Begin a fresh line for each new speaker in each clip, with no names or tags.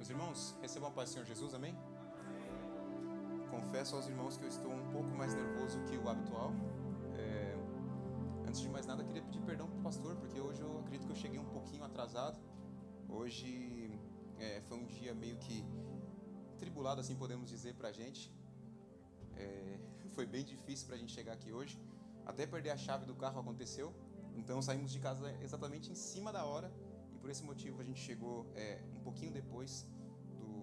Meus irmãos, recebam a paz do Senhor Jesus, amém? Confesso aos irmãos que eu estou um pouco mais nervoso que o habitual. Antes de mais nada, queria pedir perdão para o pastor, porque hoje eu acredito que eu cheguei um pouquinho atrasado. Hoje foi um dia meio que tribulado, assim podemos dizer, para a gente. Foi bem difícil para a gente chegar aqui hoje. Até perder a chave do carro aconteceu. Então saímos de casa exatamente em cima da hora. E por esse motivo a gente chegou um pouquinho depois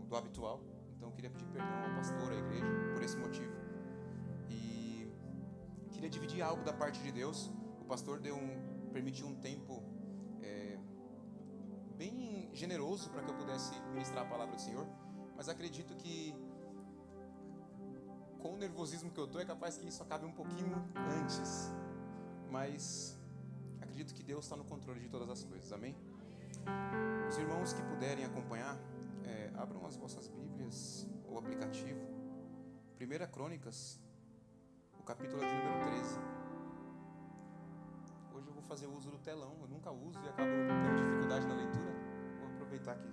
do habitual. Então eu queria pedir perdão ao pastor, à igreja, por esse motivo. E queria dividir algo da parte de Deus. O pastor permitiu um tempo bem generoso para que eu pudesse ministrar a palavra do Senhor. Mas acredito que com o nervosismo que eu estou, é capaz que isso acabe um pouquinho antes. Mas acredito que Deus está no controle de todas as coisas, amém? Os irmãos que puderem acompanhar, abram as vossas Bíblias ou aplicativo. 1 Crônicas, o capítulo de número 13. Hoje eu vou fazer uso do telão, eu nunca uso e acabo tendo dificuldade na leitura. Vou aproveitar que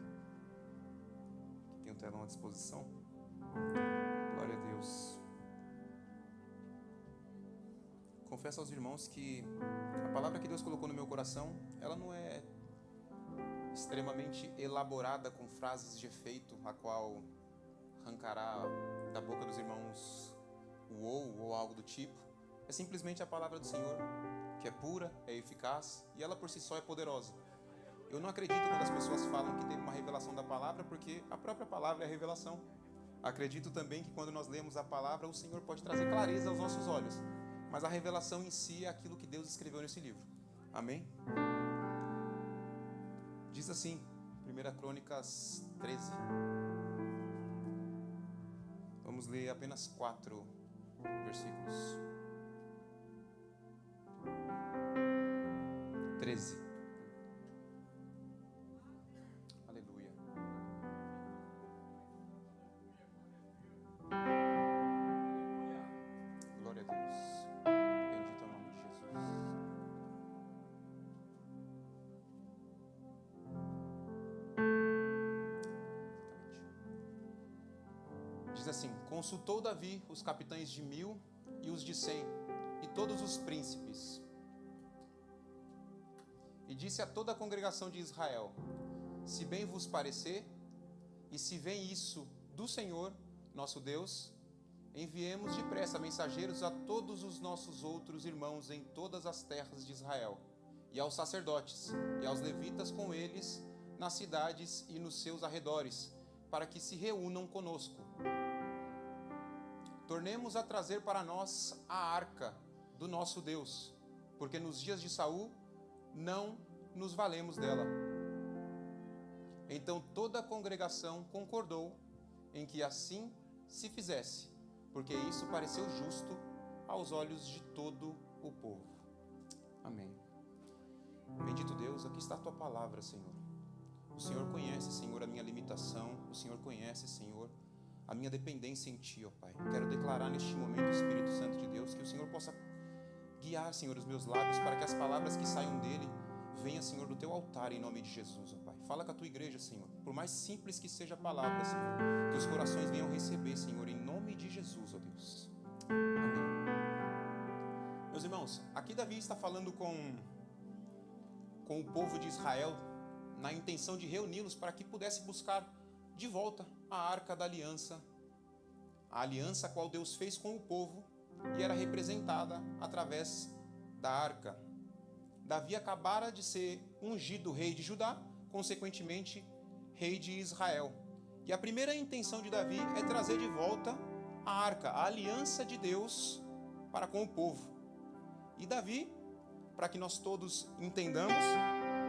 tem o telão à disposição. Glória a Deus. Confesso aos irmãos que a palavra que Deus colocou no meu coração, ela não é extremamente elaborada com frases de efeito, a qual arrancará da boca dos irmãos o ou algo do tipo. É simplesmente a palavra do Senhor, que é pura, é eficaz e ela por si só é poderosa. Eu não acredito quando as pessoas falam que teve uma revelação da palavra, porque a própria palavra é a revelação. Acredito também que quando nós lemos a palavra, o Senhor pode trazer clareza aos nossos olhos, mas a revelação em si é aquilo que Deus escreveu nesse livro. Amém? Diz assim, 1 Crônicas 13. Vamos ler apenas 4 versículos. 13. Aleluia. Glória a Deus. Bendito é o nome de Jesus. Diz assim: consultou Davi os capitães de 1000 e os de 100 e todos os príncipes, e disse a toda a congregação de Israel: se bem vos parecer, e se vem isso do Senhor, nosso Deus, enviemos depressa mensageiros a todos os nossos outros irmãos em todas as terras de Israel, e aos sacerdotes, e aos levitas com eles, nas cidades e nos seus arredores, para que se reúnam conosco. Tornemos a trazer para nós a arca do nosso Deus, porque nos dias de Saul não nos valemos dela. Então toda a congregação concordou em que assim se fizesse, porque isso pareceu justo aos olhos de todo o povo. Amém. Bendito Deus, aqui está a tua palavra, Senhor. O Senhor conhece, Senhor, a minha limitação. O Senhor conhece, Senhor, a minha dependência em Ti, ó Pai. Quero declarar neste momento, Espírito Santo de Deus, que o Senhor possa guiar, Senhor, os meus lábios, para que as palavras que saiam dele venham, Senhor, do Teu altar, em nome de Jesus, ó Pai. Fala com a Tua igreja, Senhor. Por mais simples que seja a palavra, Senhor, que os corações venham receber, Senhor, em nome de Jesus, ó Deus. Amém. Meus irmãos, aqui Davi está falando com o povo de Israel, na intenção de reuni-los para que pudesse buscar de volta a arca da aliança, a aliança a qual Deus fez com o povo e era representada através da arca. Davi acabara de ser ungido rei de Judá, consequentemente rei de Israel. E a primeira intenção de Davi é trazer de volta a arca, a aliança de Deus para com o povo. E Davi, para que nós todos entendamos,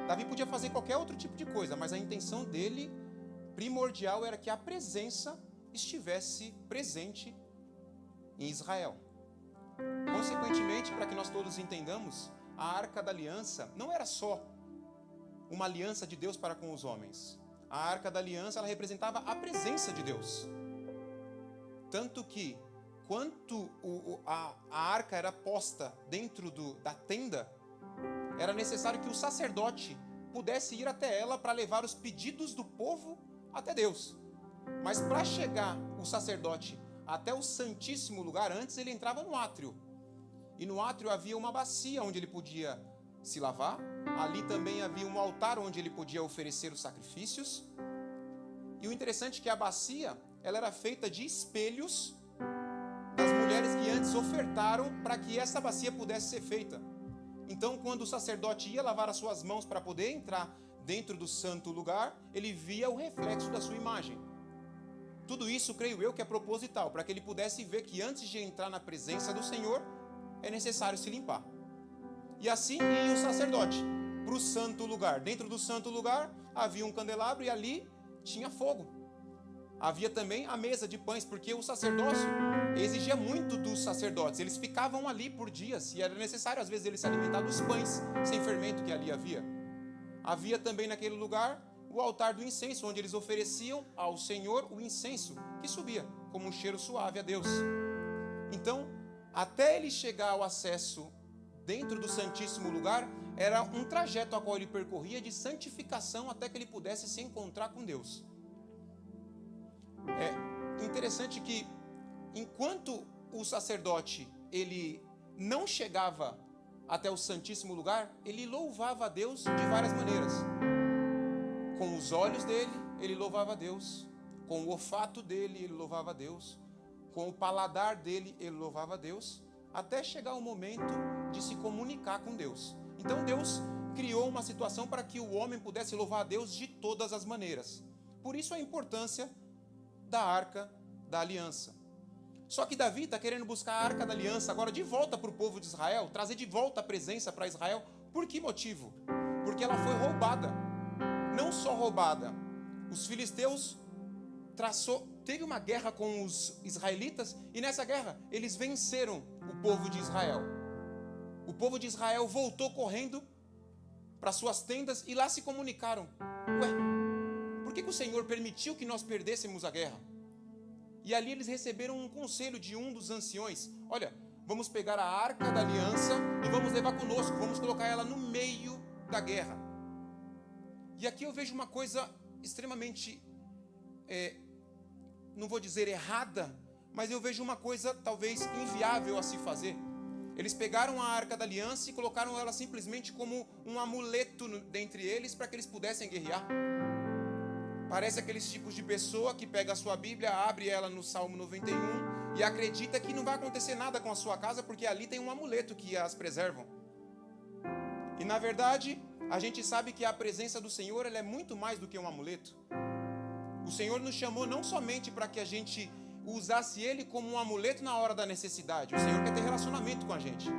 Davi podia fazer qualquer outro tipo de coisa, mas a intenção dele primordial era que a presença estivesse presente em Israel. Consequentemente, para que nós todos entendamos, a arca da aliança não era só uma aliança de Deus para com os homens. A arca da aliança, ela representava a presença de Deus. Tanto que, quando a arca era posta dentro da tenda, era necessário que o sacerdote pudesse ir até ela para levar os pedidos do povo até Deus. Mas para chegar o sacerdote até o Santíssimo Lugar, antes ele entrava no átrio. E no átrio havia uma bacia onde ele podia se lavar. Ali também havia um altar onde ele podia oferecer os sacrifícios. E o interessante é que a bacia, ela era feita de espelhos das mulheres que antes ofertaram para que essa bacia pudesse ser feita. Então, quando o sacerdote ia lavar as suas mãos para poder entrar dentro do santo lugar, ele via o reflexo da sua imagem. Tudo isso, creio eu, que é proposital, para que ele pudesse ver que antes de entrar na presença do Senhor, é necessário se limpar. E assim ia o sacerdote para o santo lugar. Dentro do santo lugar havia um candelabro e ali tinha fogo. Havia também a mesa de pães, porque o sacerdócio exigia muito dos sacerdotes. Eles ficavam ali por dias e era necessário às vezes eles se alimentar dos pães sem fermento que ali havia. Havia também naquele lugar o altar do incenso, onde eles ofereciam ao Senhor o incenso que subia como um cheiro suave a Deus. Então, até ele chegar ao acesso dentro do Santíssimo Lugar, era um trajeto a qual ele percorria de santificação até que ele pudesse se encontrar com Deus. É interessante que, enquanto o sacerdote ele não chegava até o Santíssimo Lugar, ele louvava a Deus de várias maneiras. Com os olhos dele, ele louvava a Deus. Com o olfato dele, ele louvava a Deus. Com o paladar dele, ele louvava a Deus, até chegar o momento de se comunicar com Deus. Então Deus criou uma situação para que o homem pudesse louvar a Deus de todas as maneiras. Por isso a importância da Arca da Aliança. Só que Davi está querendo buscar a Arca da Aliança agora de volta para o povo de Israel, trazer de volta a presença para Israel. Por que motivo? Porque ela foi roubada. Não só roubada, os filisteus teve uma guerra com os israelitas e nessa guerra eles venceram o povo de Israel. O povo de Israel voltou correndo para suas tendas e lá se comunicaram. Por que o Senhor permitiu que nós perdêssemos a guerra? E ali eles receberam um conselho de um dos anciões. Olha, vamos pegar a Arca da Aliança e vamos levar conosco, vamos colocar ela no meio da guerra. E aqui eu vejo uma coisa extremamente, não vou dizer errada, mas eu vejo uma coisa talvez inviável a se fazer. Eles pegaram a Arca da Aliança e colocaram ela simplesmente como um amuleto dentre eles para que eles pudessem guerrear. Parece aqueles tipos de pessoa que pega a sua Bíblia, abre ela no Salmo 91 e acredita que não vai acontecer nada com a sua casa porque ali tem um amuleto que as preservam. E na verdade, a gente sabe que a presença do Senhor ela é muito mais do que um amuleto. O Senhor nos chamou não somente para que a gente usasse Ele como um amuleto na hora da necessidade. O Senhor quer ter relacionamento com a gente.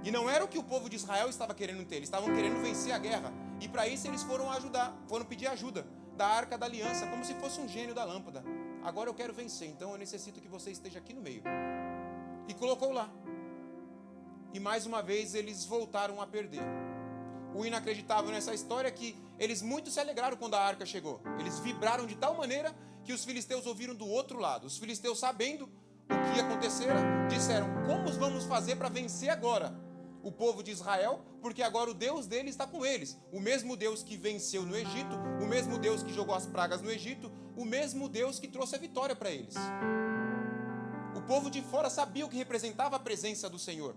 E não era o que o povo de Israel estava querendo ter. Eles estavam querendo vencer a guerra. E para isso eles foram pedir ajuda da Arca da Aliança, como se fosse um gênio da lâmpada. Agora eu quero vencer, então eu necessito que você esteja aqui no meio. E colocou lá. E mais uma vez eles voltaram a perder. O inacreditável nessa história é que eles muito se alegraram quando a arca chegou. Eles vibraram de tal maneira que os filisteus ouviram do outro lado. Os filisteus, sabendo o que acontecera, disseram: como vamos fazer para vencer agora o povo de Israel? Porque agora o Deus dele está com eles. O mesmo Deus que venceu no Egito, o mesmo Deus que jogou as pragas no Egito, o mesmo Deus que trouxe a vitória para eles. O povo de fora sabia o que representava a presença do Senhor.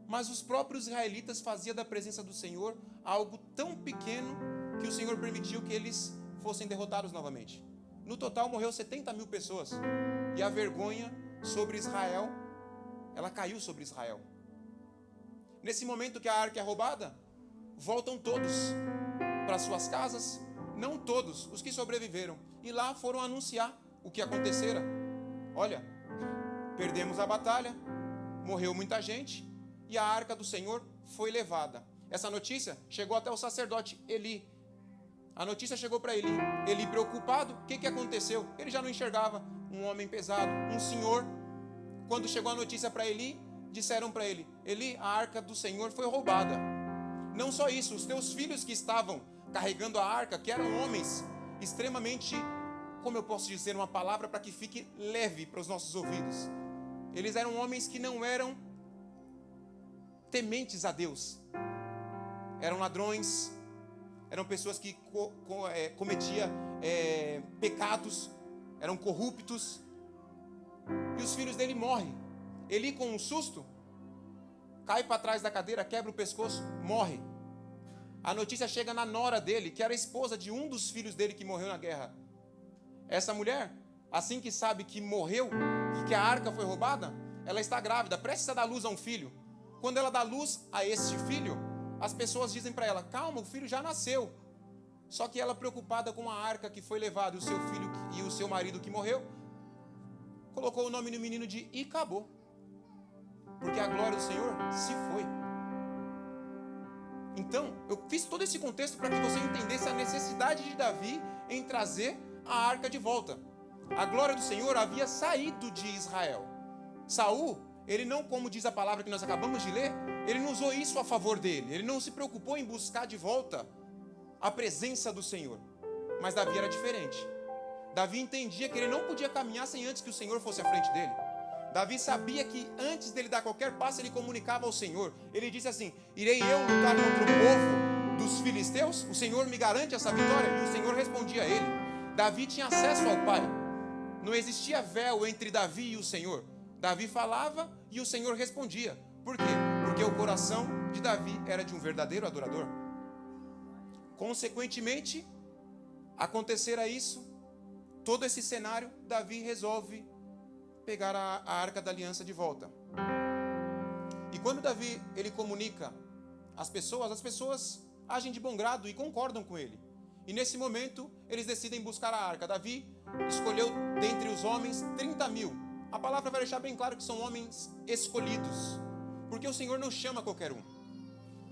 Mas os próprios israelitas faziam da presença do Senhor algo tão pequeno que o Senhor permitiu que eles fossem derrotados novamente. No total morreu 70 mil pessoas. E a vergonha sobre Israel, ela caiu sobre Israel. Nesse momento que a arca é roubada, voltam todos para suas casas. Não todos, os que sobreviveram. E lá foram anunciar o que acontecera. Olha, perdemos a batalha, morreu muita gente, e a arca do Senhor foi levada. Essa notícia chegou até o sacerdote Eli. A notícia chegou para Eli. Eli preocupado, o que aconteceu? Ele já não enxergava. Um homem pesado, um senhor. Quando chegou a notícia para Eli, disseram para ele: Eli, a arca do Senhor foi roubada. Não só isso, os teus filhos que estavam carregando a arca, que eram homens extremamente, como eu posso dizer uma palavra para que fique leve para os nossos ouvidos. Eles eram homens que não eram tementes a Deus. Eram ladrões, eram pessoas que cometiam pecados, eram corruptos. E os filhos dele morrem. Eli, com um susto, cai para trás da cadeira, quebra o pescoço, morre. A notícia chega na nora dele, que era a esposa de um dos filhos dele que morreu na guerra. Essa mulher, assim que sabe que morreu, que a arca foi roubada, ela está grávida, prestes a dar luz a um filho. Quando ela dá luz a este filho, as pessoas dizem para ela: calma, o filho já nasceu. Só que ela, preocupada com a arca que foi levada, e o seu filho e o seu marido que morreu, colocou o nome do menino de Icabô, porque a glória do Senhor se foi. Então, eu fiz todo esse contexto para que você entendesse a necessidade de Davi em trazer a arca de volta. A glória do Senhor havia saído de Israel. Saul, ele não, como diz a palavra que nós acabamos de ler, ele não usou isso a favor dele. Ele não se preocupou em buscar de volta a presença do Senhor. Mas Davi era diferente. Davi entendia que ele não podia caminhar sem antes que o Senhor fosse à frente dele. Davi sabia que antes dele dar qualquer passo, ele comunicava ao Senhor. Ele disse assim: irei eu lutar contra o povo dos filisteus? O Senhor me garante essa vitória? E o Senhor respondia a ele. Davi tinha acesso ao Pai. Não existia véu entre Davi e o Senhor. Davi falava e o Senhor respondia. Por quê? Porque o coração de Davi era de um verdadeiro adorador. Consequentemente, acontecera isso, todo esse cenário, Davi resolve pegar a arca da aliança de volta. E quando Davi ele comunica às pessoas agem de bom grado e concordam com ele. E nesse momento, eles decidem buscar a arca. Davi escolheu dentre os homens 30.000. A palavra vai deixar bem claro que são homens escolhidos, porque o Senhor não chama qualquer um.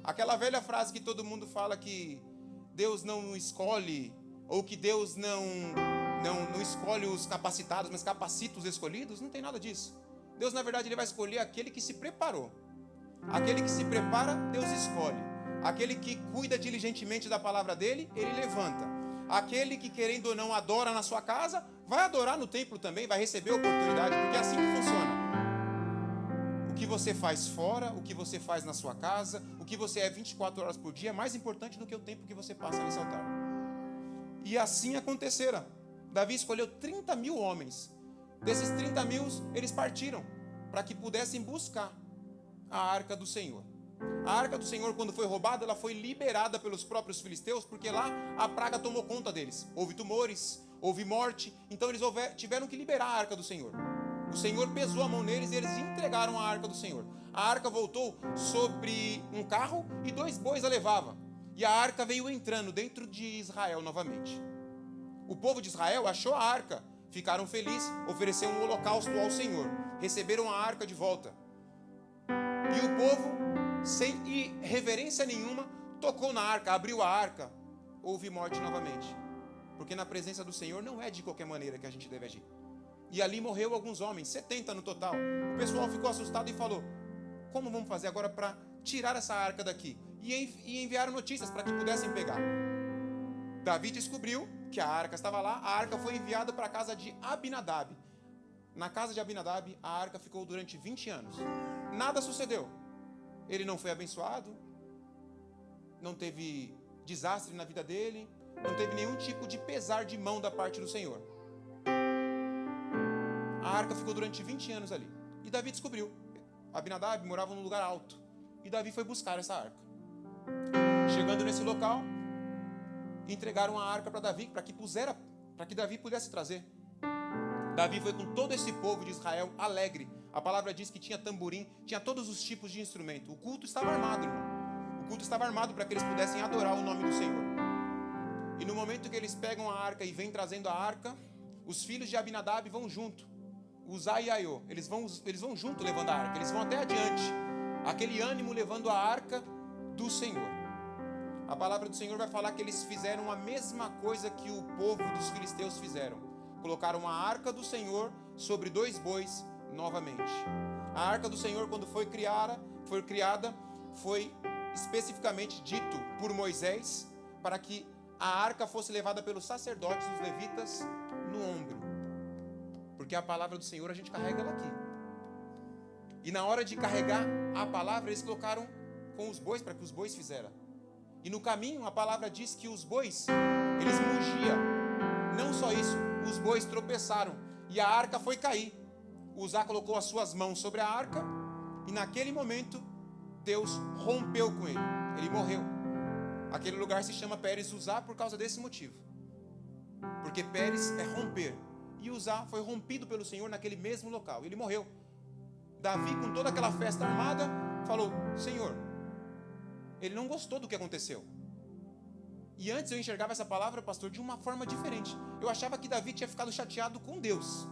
Aquela velha frase que todo mundo fala que Deus não escolhe, ou que Deus não escolhe os capacitados, mas capacita os escolhidos, não tem nada disso. Deus, na verdade, ele vai escolher aquele que se preparou. Aquele que se prepara, Deus escolhe. Aquele que cuida diligentemente da palavra dele, ele levanta. Aquele que, querendo ou não, adora na sua casa, vai adorar no templo também, vai receber a oportunidade, porque é assim que funciona. O que você faz fora, o que você faz na sua casa, o que você é 24 horas por dia, é mais importante do que o tempo que você passa nesse altar. E assim acontecera. Davi escolheu 30.000 homens. Desses 30.000, eles partiram para que pudessem buscar a arca do Senhor. A arca do Senhor, quando foi roubada, ela foi liberada pelos próprios filisteus, porque lá a praga tomou conta deles. Houve tumores, houve morte, então eles tiveram que liberar a arca do Senhor. O Senhor pesou a mão neles e eles entregaram a arca do Senhor. A arca voltou sobre um carro e 2 bois a levava. E a arca veio entrando dentro de Israel novamente. O povo de Israel achou a arca, ficaram felizes, ofereceram um holocausto ao Senhor, receberam a arca de volta. E o povo, sem reverência nenhuma, tocou na arca, abriu a arca, houve morte novamente. Porque na presença do Senhor não é de qualquer maneira que a gente deve agir. E ali morreu alguns homens, 70 no total. O pessoal ficou assustado e falou: como vamos fazer agora para tirar essa arca daqui? E enviaram notícias para que pudessem pegar. Davi descobriu que a arca estava lá. A arca foi enviada para a casa de Abinadab. Na casa de Abinadab, a arca ficou durante 20 anos. Nada sucedeu. Ele não foi abençoado, não teve desastre na vida dele, não teve nenhum tipo de pesar de mão da parte do Senhor. A arca ficou durante 20 anos ali. E Davi descobriu. Abinadab morava num lugar alto. E Davi foi buscar essa arca. Chegando nesse local, entregaram a arca para Davi, para que Davi pudesse trazer. Davi foi com todo esse povo de Israel alegre. A palavra diz que tinha tamborim, tinha todos os tipos de instrumento. O culto estava armado, irmão. O culto estava armado para que eles pudessem adorar o nome do Senhor. E no momento que eles pegam a arca e vêm trazendo a arca, os filhos de Abinadab vão junto. Uzá e Aiô, eles vão junto levando a arca, eles vão até adiante. Aquele ânimo levando a arca do Senhor. A palavra do Senhor vai falar que eles fizeram a mesma coisa que o povo dos filisteus fizeram. Colocaram a arca do Senhor sobre 2 bois novamente. A arca do Senhor, quando foi criada, foi especificamente dito por Moisés para que a arca fosse levada pelos sacerdotes, os levitas, no ombro. Porque a palavra do Senhor a gente carrega ela aqui. E na hora de carregar a palavra, eles colocaram com os bois para que os bois fizeram. E no caminho a palavra diz que os bois, eles mugiam. Não só isso, os bois tropeçaram e a arca foi cair. Uzá colocou as suas mãos sobre a arca e naquele momento Deus rompeu com ele. Ele morreu. Aquele lugar se chama Pérez Uzá por causa desse motivo. Porque Pérez é romper. E Uzá foi rompido pelo Senhor naquele mesmo local. Ele morreu. Davi, com toda aquela festa armada, falou: Senhor, ele não gostou do que aconteceu. E antes eu enxergava essa palavra, pastor, de uma forma diferente. Eu achava que Davi tinha ficado chateado com Deus.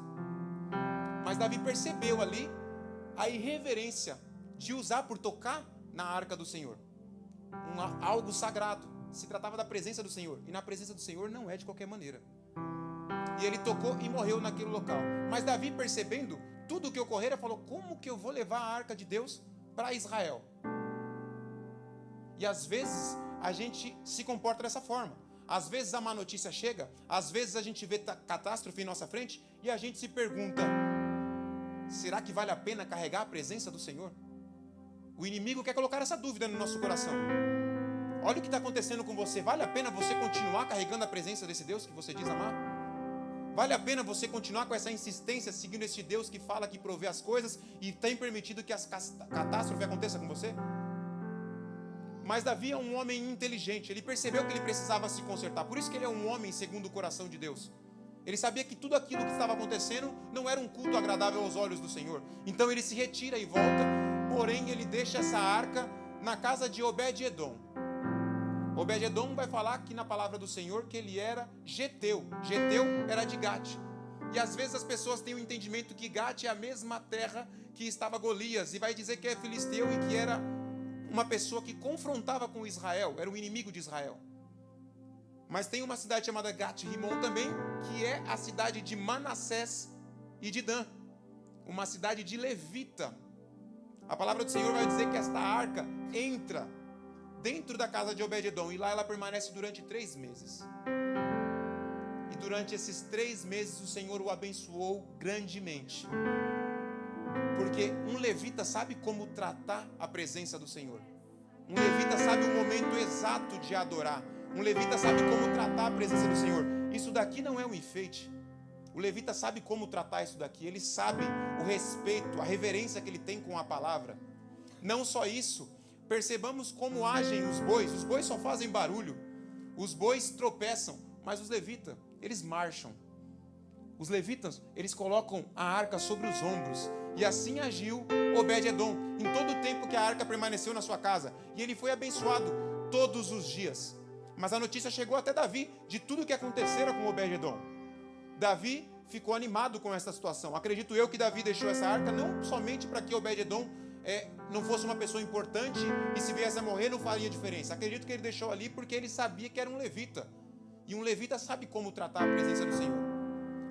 Mas Davi percebeu ali a irreverência de Uzá por tocar na arca do Senhor. Algo sagrado. Se tratava da presença do Senhor. E na presença do Senhor não é de qualquer maneira. E ele tocou e morreu naquele local. Mas Davi, percebendo tudo o que ocorrera, falou: como que eu vou levar a arca de Deus para Israel? E às vezes a gente se comporta dessa forma. Às vezes a má notícia chega, às vezes a gente vê catástrofe em nossa frente e a gente se pergunta: será que vale a pena carregar a presença do Senhor? O inimigo quer colocar essa dúvida no nosso coração. Olha o que está acontecendo com você. Vale a pena você continuar carregando a presença desse Deus que você diz amar? Vale a pena você continuar com essa insistência, seguindo esse Deus que fala, que provê as coisas e tem permitido que as catástrofes aconteçam com você? Mas Davi é um homem inteligente. Ele percebeu que ele precisava se consertar. Por isso que ele é um homem segundo o coração de Deus. Ele sabia que tudo aquilo que estava acontecendo não era um culto agradável aos olhos do Senhor. Então ele se retira e volta. Porém ele deixa essa arca na casa de Obed-edom. Obed-edom vai falar aqui na palavra do Senhor que ele era geteu. Geteu era de Gate. E às vezes as pessoas têm o entendimento que Gate é a mesma terra que estava Golias. E vai dizer que é filisteu e que era uma pessoa que confrontava com Israel. Era o inimigo de Israel. Mas tem uma cidade chamada Gat-Rimon também, que é a cidade de Manassés e de Dan. Uma cidade de levita. A palavra do Senhor vai dizer que esta arca entra dentro da casa de Obed-edom, e lá ela permanece durante 3 meses. E durante esses 3 meses o Senhor o abençoou grandemente. Porque um levita sabe como tratar a presença do Senhor. Um levita sabe o momento exato de adorar. Um levita sabe como tratar a presença do Senhor. Isso daqui não é um enfeite. O levita sabe como tratar isso daqui. Ele sabe o respeito, a reverência que ele tem com a palavra. Não só isso, percebamos como agem os bois. Os bois só fazem barulho. Os bois tropeçam, mas os levitas, eles marcham. Os levitas, eles colocam a arca sobre os ombros. E assim agiu Obed-edom em todo o tempo que a arca permaneceu na sua casa. E ele foi abençoado todos os dias. Mas a notícia chegou até Davi de tudo o que acontecera com Obed-edom. Davi ficou animado com essa situação. Acredito eu que Davi deixou essa arca não somente para que Obed-edom não fosse uma pessoa importante e se viesse a morrer não faria diferença. Acredito que ele deixou ali porque ele sabia que era um levita. E um levita sabe como tratar a presença do Senhor.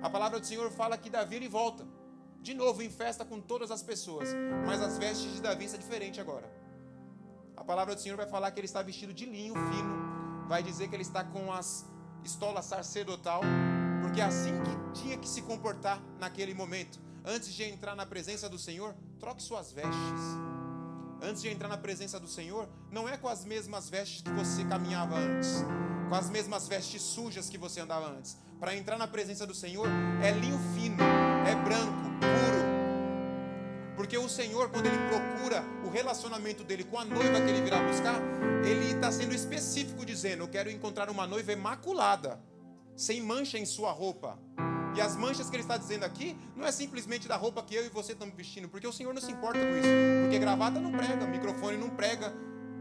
A palavra do Senhor fala que Davi ele volta. De novo em festa com todas as pessoas. Mas as vestes de Davi são diferentes agora. A palavra do Senhor vai falar que ele está vestido de linho fino. Vai dizer que ele está com as estolas sacerdotal. Porque é assim que tinha que se comportar naquele momento. Antes de entrar na presença do Senhor, troque suas vestes. Antes de entrar na presença do Senhor, não é com as mesmas vestes que você caminhava antes. Com as mesmas vestes sujas que você andava antes. Para entrar na presença do Senhor, é linho fino, é branco, puro. Porque o Senhor, quando Ele procura o relacionamento dele com a noiva que Ele virá buscar, Ele está sendo específico dizendo: eu quero encontrar uma noiva imaculada, sem mancha em sua roupa. E as manchas que Ele está dizendo aqui, não é simplesmente da roupa que eu e você estamos vestindo, porque o Senhor não se importa com isso. Porque gravata não prega, microfone não prega,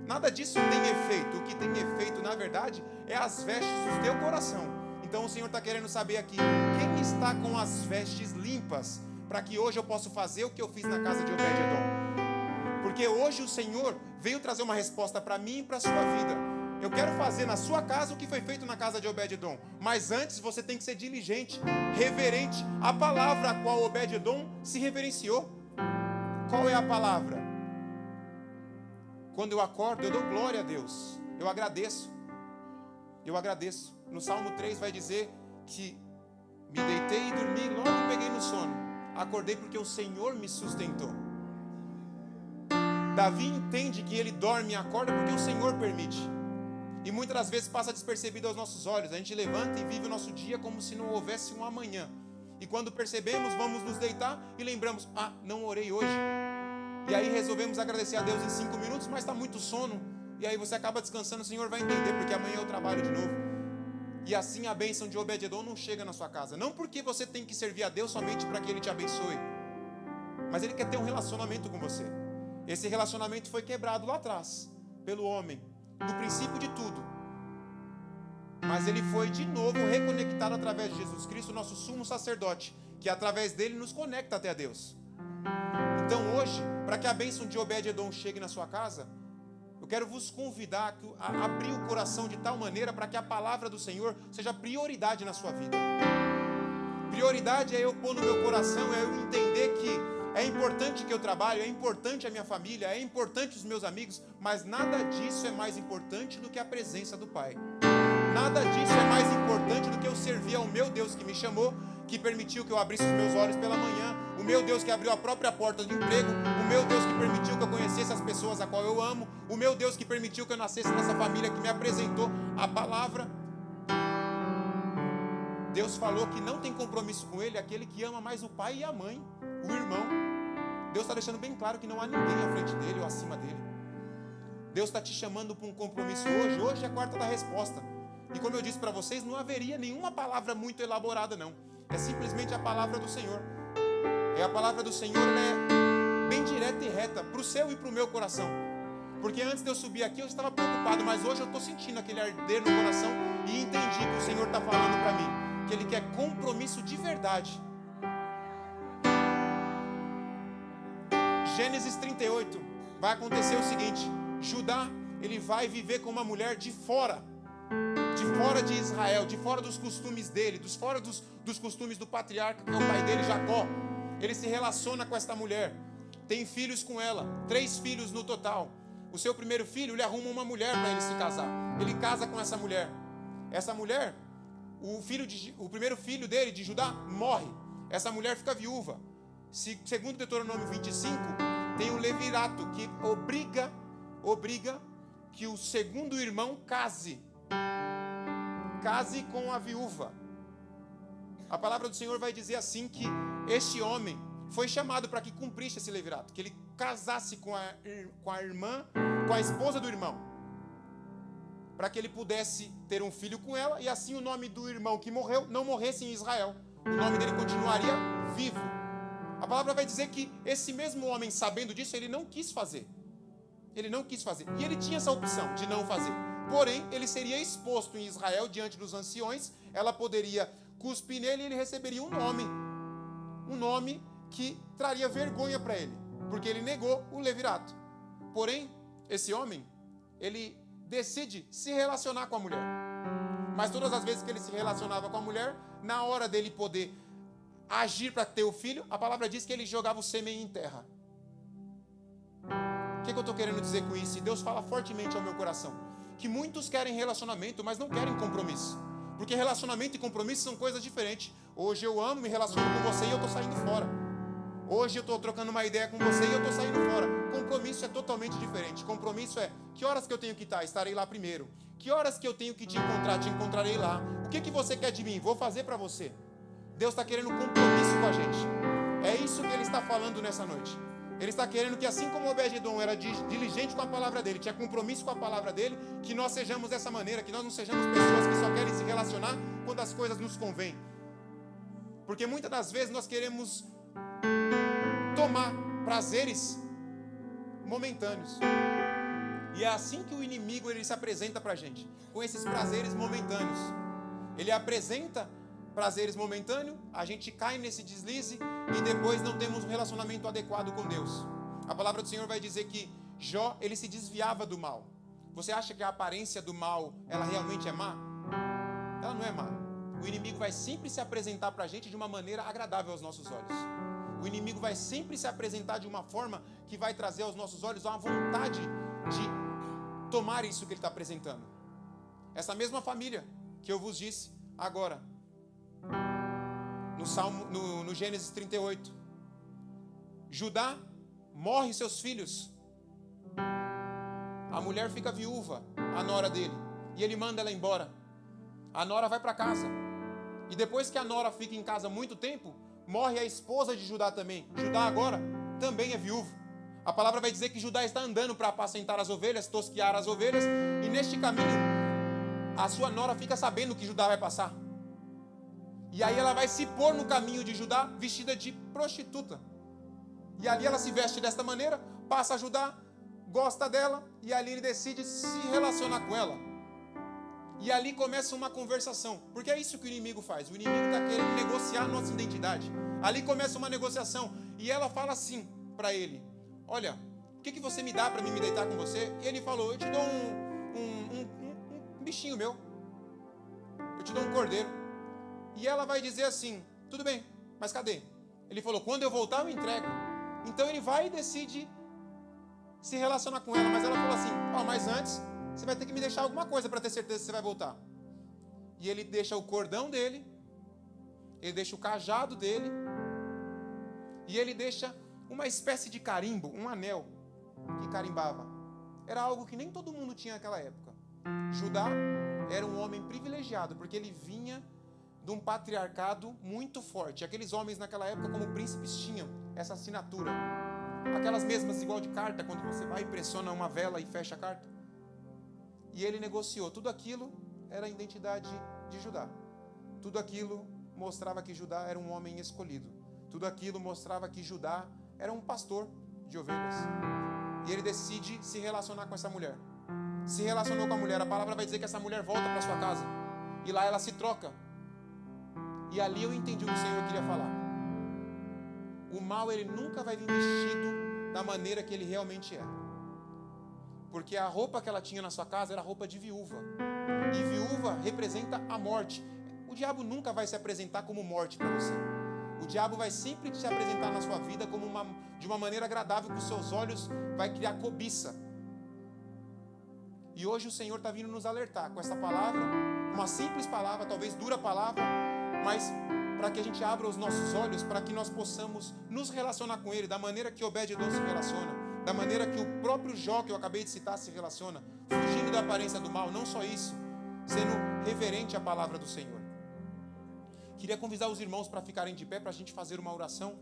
nada disso tem efeito. O que tem efeito, na verdade, é as vestes do teu coração. Então o Senhor está querendo saber aqui, quem está com as vestes limpas, para que hoje eu possa fazer o que eu fiz na casa de Obed-edom. Porque hoje o Senhor veio trazer uma resposta para mim e para a sua vida. Eu quero fazer na sua casa o que foi feito na casa de Obed-edom. Mas antes você tem que ser diligente, reverente à palavra a qual Obed-edom se reverenciou. Qual é a palavra? Quando eu acordo, eu dou glória a Deus. Eu agradeço. Eu agradeço. No Salmo 3 vai dizer que me deitei e dormi, logo peguei no sono. Acordei porque o Senhor me sustentou. Davi entende que ele dorme e acorda porque o Senhor permite. E muitas das vezes passa despercebido aos nossos olhos. A gente levanta e vive o nosso dia como se não houvesse um amanhã. E quando percebemos, vamos nos deitar e lembramos, não orei hoje. E aí resolvemos agradecer a Deus em 5 minutos, mas está muito sono. E aí você acaba descansando, o Senhor vai entender, porque amanhã eu trabalho de novo. E assim a bênção de Obed-Edom não chega na sua casa. Não porque você tem que servir a Deus somente para que Ele te abençoe, mas Ele quer ter um relacionamento com você. Esse relacionamento foi quebrado lá atrás, pelo homem, no princípio de tudo. Mas ele foi de novo reconectado através de Jesus Cristo, nosso sumo sacerdote, que através dele nos conecta até a Deus. Então hoje, para que a bênção de Obed-Edom chegue na sua casa, eu quero vos convidar a abrir o coração de tal maneira para que a palavra do Senhor seja prioridade na sua vida. Prioridade é eu pôr no meu coração, é eu entender que é importante que eu trabalhe, é importante a minha família, é importante os meus amigos, mas nada disso é mais importante do que a presença do Pai. Nada disso é mais importante do que eu servir ao meu Deus que me chamou, que permitiu que eu abrisse os meus olhos pela manhã, o meu Deus que abriu a própria porta de emprego, o meu Deus que permitiu que eu conhecesse as pessoas a qual eu amo, o meu Deus que permitiu que eu nascesse nessa família que me apresentou a palavra. Deus falou que não tem compromisso com Ele aquele que ama mais o pai e a mãe, o irmão. Deus está deixando bem claro que não há ninguém à frente dele ou acima dele. Deus está te chamando para um compromisso hoje. Hoje é a quarta da resposta. E como eu disse para vocês, não haveria nenhuma palavra muito elaborada, não. É simplesmente a palavra do Senhor. A palavra do Senhor, ela é bem direta e reta para o seu e para o meu coração. Porque antes de eu subir aqui eu estava preocupado, mas hoje eu estou sentindo aquele arder no coração e entendi que o Senhor está falando para mim, que Ele quer compromisso de verdade. Gênesis 38, vai acontecer o seguinte: Judá, ele vai viver com uma mulher de fora de Israel, de fora dos costumes dele, fora dos costumes do patriarca, que é o pai dele, Jacó. Ele se relaciona com esta mulher, tem filhos com ela, 3 filhos no total. O seu primeiro filho, ele arruma uma mulher para ele se casar. Ele casa com essa mulher. Essa mulher, o primeiro filho dele, de Judá, morre. Essa mulher fica viúva. Segundo Deuteronômio 25, tem um levirato que obriga que o segundo irmão case com a viúva. A palavra do Senhor vai dizer assim, que este homem foi chamado para que cumprisse esse levirato, que ele casasse com a irmã, com a esposa do irmão, para que ele pudesse ter um filho com ela, e assim o nome do irmão que morreu não morresse em Israel, o nome dele continuaria vivo. A palavra vai dizer que esse mesmo homem, sabendo disso, ele não quis fazer. E ele tinha essa opção de não fazer. Porém, ele seria exposto em Israel diante dos anciões, ela poderia cuspir nele e ele receberia um nome que traria vergonha para ele, porque ele negou o levirato. Porém, esse homem, ele decide se relacionar com a mulher. Mas todas as vezes que ele se relacionava com a mulher, na hora dele poder agir para ter o filho, a palavra diz que ele jogava o sêmen em terra. O que eu estou querendo dizer com isso? E Deus fala fortemente ao meu coração, que muitos querem relacionamento, mas não querem compromisso. Porque relacionamento e compromisso são coisas diferentes. Hoje eu amo, me relaciono com você e eu estou saindo fora. Hoje eu estou trocando uma ideia com você e eu estou saindo fora. Compromisso é totalmente diferente. Compromisso é, que horas que eu tenho que estar? Estarei lá primeiro. Que horas que eu tenho que te encontrar? Te encontrarei lá. O que você quer de mim? Vou fazer para você. Deus está querendo compromisso com a gente. É isso que Ele está falando nessa noite. Ele está querendo que, assim como Obed-Edom era diligente com a palavra dele, tinha compromisso com a palavra dele, que nós sejamos dessa maneira, que nós não sejamos pessoas que só querem se relacionar quando as coisas nos convêm. Porque muitas das vezes nós queremos tomar prazeres momentâneos. E é assim que o inimigo ele se apresenta para a gente, com esses prazeres momentâneos. Ele apresenta prazeres momentâneos, a gente cai nesse deslize e depois não temos um relacionamento adequado com Deus. A palavra do Senhor vai dizer que Jó, ele se desviava do mal. Você acha que a aparência do mal, ela realmente é má? Ela não é má. O inimigo vai sempre se apresentar para a gente de uma maneira agradável aos nossos olhos. O inimigo vai sempre se apresentar de uma forma que vai trazer aos nossos olhos uma vontade de tomar isso que ele está apresentando. Essa mesma família que eu vos disse agora, no Gênesis 38, Judá morre seus filhos, a mulher fica viúva, a nora dele, e ele manda ela embora. A nora vai para casa. E depois que a nora fica em casa muito tempo, morre a esposa de Judá também. Judá agora também é viúvo. A palavra vai dizer que Judá está andando para apacentar as ovelhas, tosquear as ovelhas, e neste caminho a sua nora fica sabendo que Judá vai passar. E aí ela vai se pôr no caminho de Judá vestida de prostituta. E ali ela se veste desta maneira, passa a Judá, gosta dela, e ali ele decide se relacionar com ela. E ali começa uma conversação, porque é isso que o inimigo faz. O inimigo está querendo negociar a nossa identidade. Ali começa uma negociação, e ela fala assim para ele: olha, o que você me dá para me deitar com você? E ele falou: eu te dou um bichinho meu, eu te dou um cordeiro. E ela vai dizer assim: tudo bem, mas cadê? Ele falou: quando eu voltar eu entrego. Então ele vai e decide se relacionar com ela, mas ela falou assim: mas antes você vai ter que me deixar alguma coisa para ter certeza que você vai voltar. E ele deixa o cordão dele, ele deixa o cajado dele, e ele deixa uma espécie de carimbo, um anel que carimbava. Era algo que nem todo mundo tinha naquela época. Judá era um homem privilegiado, porque ele vinha de um patriarcado muito forte. Aqueles homens naquela época, como príncipes, tinham essa assinatura. Aquelas mesmas igual de carta, quando você vai e pressiona uma vela e fecha a carta. E ele negociou. Tudo aquilo era a identidade de Judá. Tudo aquilo mostrava que Judá era um homem escolhido. Tudo aquilo mostrava que Judá era um pastor de ovelhas. E ele decide se relacionar com essa mulher. Se relacionou com a mulher. A palavra vai dizer que essa mulher volta para sua casa. E lá ela se troca. E ali eu entendi o que o Senhor queria falar. O mal, ele nunca vai vir vestido da maneira que ele realmente é. Porque a roupa que ela tinha na sua casa era roupa de viúva. E viúva representa a morte. O diabo nunca vai se apresentar como morte para você. O diabo vai sempre se apresentar na sua vida como de uma maneira agradável, que os seus olhos vai criar cobiça. E hoje o Senhor está vindo nos alertar com essa palavra, uma simples palavra, talvez dura palavra, mas para que a gente abra os nossos olhos, para que nós possamos nos relacionar com Ele, da maneira que Obed-edom se relaciona, da maneira que o próprio Jó, que eu acabei de citar, se relaciona, fugindo da aparência do mal. Não só isso, sendo reverente à palavra do Senhor. Queria convidar os irmãos para ficarem de pé, para a gente fazer uma oração,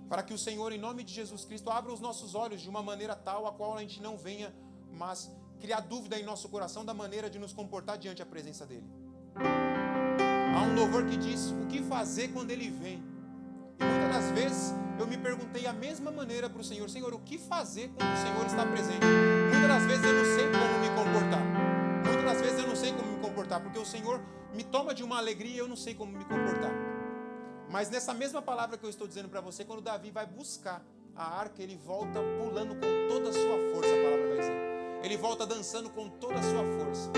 para que o Senhor, em nome de Jesus Cristo, abra os nossos olhos de uma maneira tal a qual a gente não venha, mas criar dúvida em nosso coração da maneira de nos comportar diante da presença dEle. Há um louvor que diz: o que fazer quando Ele vem? E muitas das vezes eu me perguntei a mesma maneira para o Senhor: Senhor, o que fazer quando o Senhor está presente? Muitas das vezes eu não sei como me comportar. Muitas das vezes eu não sei como me comportar, porque o Senhor me toma de uma alegria e eu não sei como me comportar. Mas nessa mesma palavra que eu estou dizendo para você, quando Davi vai buscar a arca, ele volta pulando com toda a sua força, a palavra vai dizer. Ele volta dançando com toda a sua força.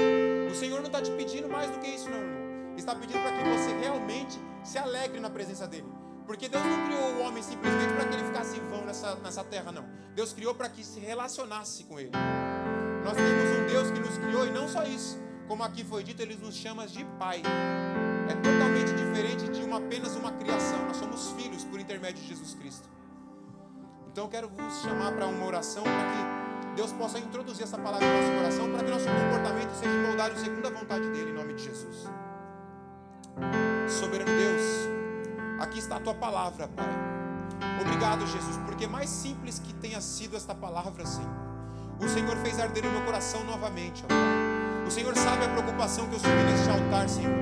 O Senhor não está te pedindo mais do que isso, não, irmão. Ele está pedindo para que você realmente se alegre na presença dEle. Porque Deus não criou o homem simplesmente para que ele ficasse em vão nessa terra, não. Deus criou para que se relacionasse com Ele. Nós temos um Deus que nos criou, e não só isso. Como aqui foi dito, Ele nos chama de Pai. É totalmente diferente de apenas uma criação. Nós somos filhos por intermédio de Jesus Cristo. Então eu quero vos chamar para uma oração, para que Deus possa introduzir essa palavra no nosso coração, para que nosso comportamento seja moldado segundo a vontade dEle, em nome de Jesus. Soberano Deus, aqui está a Tua palavra, Pai. Obrigado, Jesus, porque mais simples que tenha sido esta palavra, Senhor, o Senhor fez arder o meu coração novamente, ó Pai. O Senhor sabe a preocupação que eu subi neste altar, Senhor,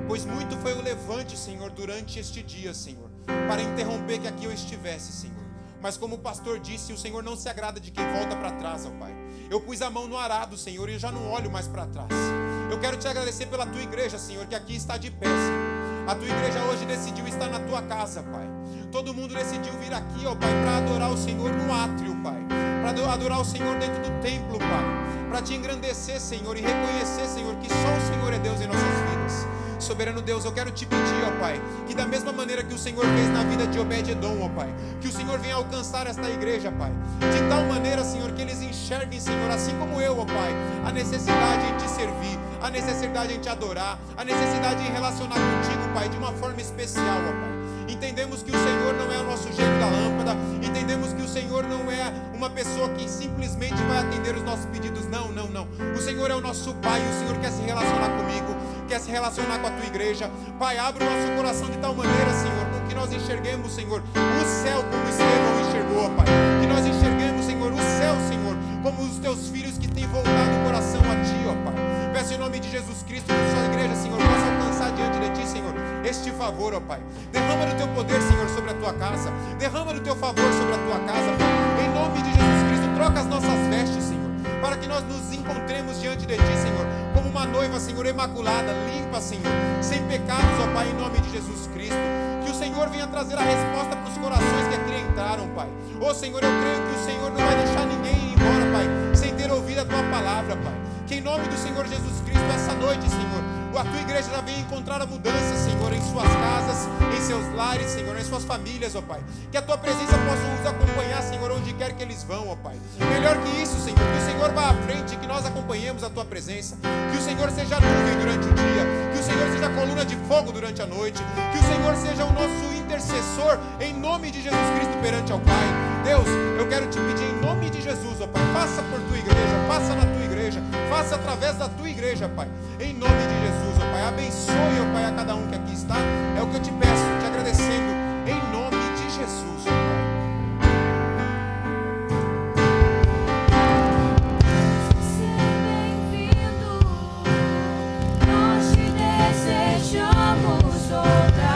pois muito foi o levante, Senhor, durante este dia, Senhor, para interromper que aqui eu estivesse, Senhor. Mas como o pastor disse, o Senhor não se agrada de quem volta para trás, ó Pai. Eu pus a mão no arado, Senhor, e eu já não olho mais para trás. Eu quero te agradecer pela Tua igreja, Senhor, que aqui está de pé, Senhor. A Tua igreja hoje decidiu estar na Tua casa, Pai. Todo mundo decidiu vir aqui, ó Pai, para adorar o Senhor no átrio, Pai. Para adorar o Senhor dentro do templo, Pai. Para te engrandecer, Senhor, e reconhecer, Senhor, que só o Senhor é Deus em nossas vidas. Soberano Deus, eu quero te pedir, ó Pai, que da mesma maneira que o Senhor fez na vida de Obed-edom, ó Pai, que o Senhor venha alcançar esta igreja, Pai, de tal maneira, Senhor, que eles enxerguem, Senhor, assim como eu, ó Pai, a necessidade em te servir, a necessidade em te adorar, a necessidade em relacionar contigo, Pai, de uma forma especial, ó Pai. Entendemos que o Senhor não é o nosso gênio da lâmpada. Entendemos que o Senhor não é uma pessoa que simplesmente vai atender os nossos pedidos. Não, não, não. O Senhor é o nosso Pai. O Senhor quer se relacionar comigo, quer se relacionar com a tua igreja. Pai, abre o nosso coração de tal maneira, Senhor, com que nós enxerguemos, Senhor, o céu como Estevão enxergou, Pai. Que nós enxerguemos, Senhor, o céu, Senhor, como os teus filhos que têm voltado o coração a ti, ó Pai. Peço em nome de Jesus Cristo que sua igreja, Senhor, possa alcançar diante de ti, Senhor, este favor, ó Pai. Derrama do teu poder, Senhor, sobre a tua casa. Derrama do teu favor sobre a tua casa, Pai. Em nome de Jesus Cristo, troca as nossas vestes, Senhor, para que nós nos encontremos diante de ti, Senhor, como uma noiva, Senhor, imaculada, limpa, Senhor, sem pecados, ó Pai, em nome de Jesus Cristo. Que o Senhor venha trazer a resposta para os corações que aqui entraram, Pai. Ô Senhor, eu creio que o Senhor não vai deixar ninguém ir embora, Pai, sem ter ouvido a tua palavra, Pai. Que em nome do Senhor Jesus Cristo, essa noite, Senhor, a tua igreja já venha encontrar a mudança, Senhor, em suas casas, em seus lares, Senhor, em suas famílias, ó Pai. Que a tua presença possa nos acompanhar, Senhor, onde quer que eles vão, ó Pai. Melhor que isso, Senhor, que o Senhor vá à frente, que nós acompanhemos a tua presença. Que o Senhor seja nuvem durante o dia, que o Senhor seja coluna de fogo durante a noite, que o Senhor seja o nosso intercessor, em nome de Jesus Cristo, perante ao Pai. Deus, eu quero te pedir em nome de Jesus, ó Pai, faça por tua igreja, faça na tua igreja, faça através da tua igreja, Pai, em nome de Jesus, ó Pai. Abençoe, ó Pai, a cada um que aqui está. É o que eu te peço, te agradecendo, em nome de Jesus, ó Pai.
Bem-vindo, nós te desejamos outra